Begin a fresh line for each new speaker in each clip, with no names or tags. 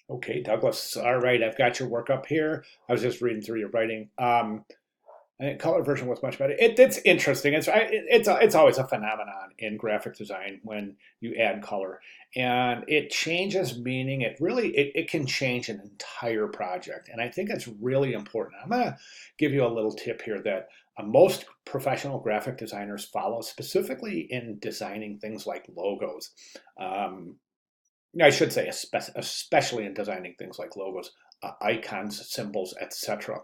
Okay, Douglas. All right, I've got your work up here. I was just reading through your writing. I think color version was much better. It's interesting. It's always a phenomenon in graphic design when you add color, and it changes meaning. It can change an entire project, and I think it's really important. I'm gonna give you a little tip here that most professional graphic designers follow, specifically in designing things like logos. Um, I should say, especially in designing things like logos, icons, symbols, etc.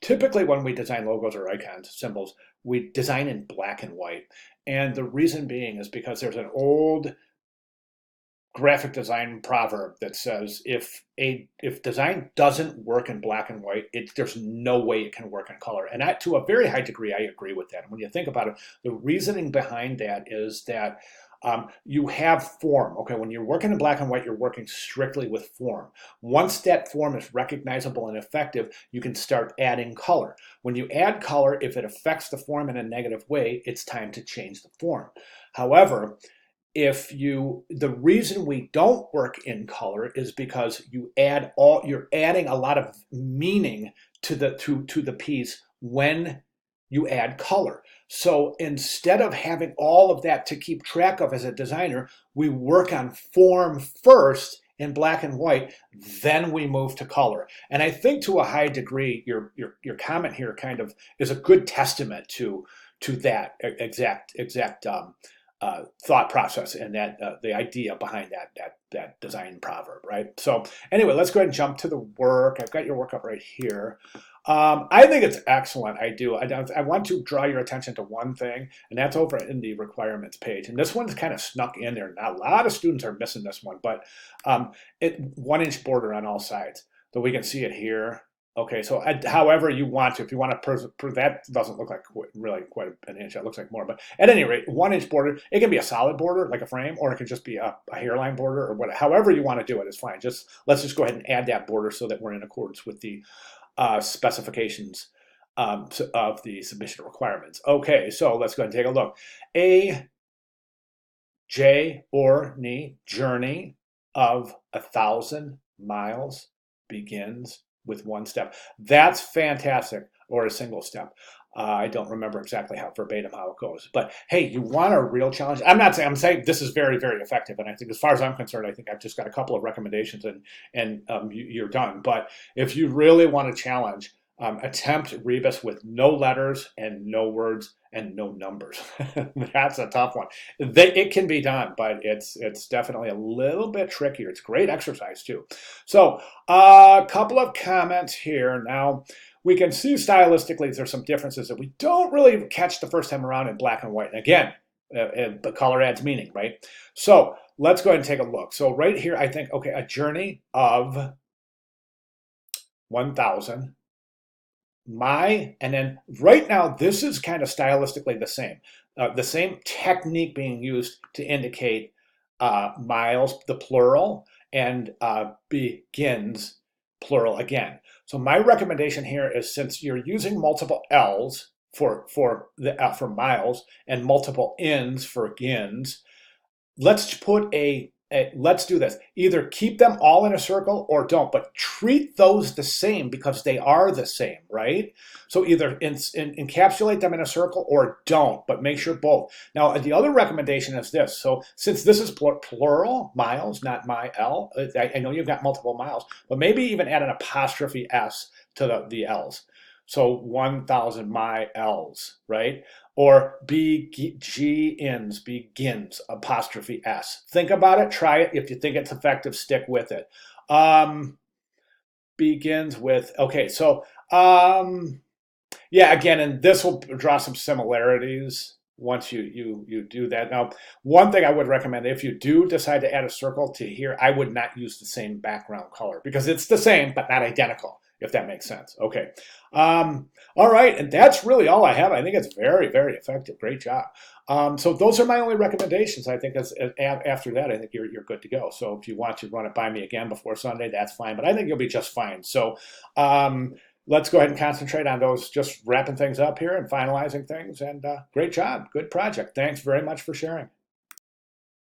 Typically, when we design logos or icons, symbols, we design in black and white. And the reason being is because there's an old graphic design proverb that says if design doesn't work in black and white, there's no way it can work in color. And to a very high degree, I agree with that. And when you think about it, the reasoning behind that is that you have form. Okay, when you're working in black and white, you're working strictly with form. Once that form is recognizable and effective, you can start adding color. When you add color, if it affects the form in a negative way, it's time to change the form. However, the reason we don't work in color is because you're adding a lot of meaning to the piece when you add color. So instead of having all of that to keep track of as a designer, we work on form first in black and white, then we move to color. And I think to a high degree, your comment here kind of is a good testament to that exact thought process and that the idea behind that design proverb, right? So anyway, let's go ahead and jump to the work. I've got your work up right here. I think it's excellent. I do. I want to draw your attention to one thing, and that's over in the requirements page. And this one's kind of snuck in there. Now, a lot of students are missing this one, but 1-inch border on all sides. So we can see it here. Okay, so however you want to, if you want to, that doesn't look like really quite an inch. It looks like more, but at any rate, 1-inch border. It can be a solid border, like a frame, or it can just be a hairline border, or whatever. However you want to do it is fine. Let's just go ahead and add that border so that we're in accordance with the specifications of the submission requirements. Okay, so let's go ahead and take a look. A journey of 1,000 miles begins with one step. That's fantastic, or a single step. I don't remember exactly verbatim how it goes, but hey, you want a real challenge? I'm saying this is very, very effective, and I think as far as I'm concerned, I think I've just got a couple of recommendations, and you're done. But if you really want a challenge, attempt Rebus with no letters and no words and no numbers. That's a tough one. It can be done, but it's definitely a little bit trickier. It's a great exercise too. So a couple of comments here. Now we can see stylistically there's some differences that we don't really catch the first time around in black and white. And again, the color adds meaning, right? So let's go ahead and take a look. So right here, I think, okay, a journey of 1,000. And then right now, this is kind of stylistically the same technique being used to indicate miles, the plural, and begins, plural again. So my recommendation here is, since you're using multiple L's for miles and multiple N's for gins, let's let's do this. Either keep them all in a circle or don't, but treat those the same because they are the same, right? So either encapsulate them in a circle or don't, but make sure both. Now, the other recommendation is this. So since this is plural, miles, not my L, I know you've got multiple miles, but maybe even add an apostrophe S to the L's. So 1,000 miles, right? Or begins, apostrophe S. Think about it, try it. If you think it's effective, stick with it. Begins with, okay, so yeah, again, and this will draw some similarities once you do that. Now, one thing I would recommend, if you do decide to add a circle to here, I would not use the same background color because it's the same but not identical, if that makes sense. Okay. All right, and that's really all I have. I think it's very, very effective. Great job. So those are my only recommendations. I think after that, I think you're good to go. So if you want to run it by me again before Sunday, that's fine. But I think you'll be just fine. So let's go ahead and concentrate on those, just wrapping things up here and finalizing things. And great job. Good project. Thanks very much for sharing.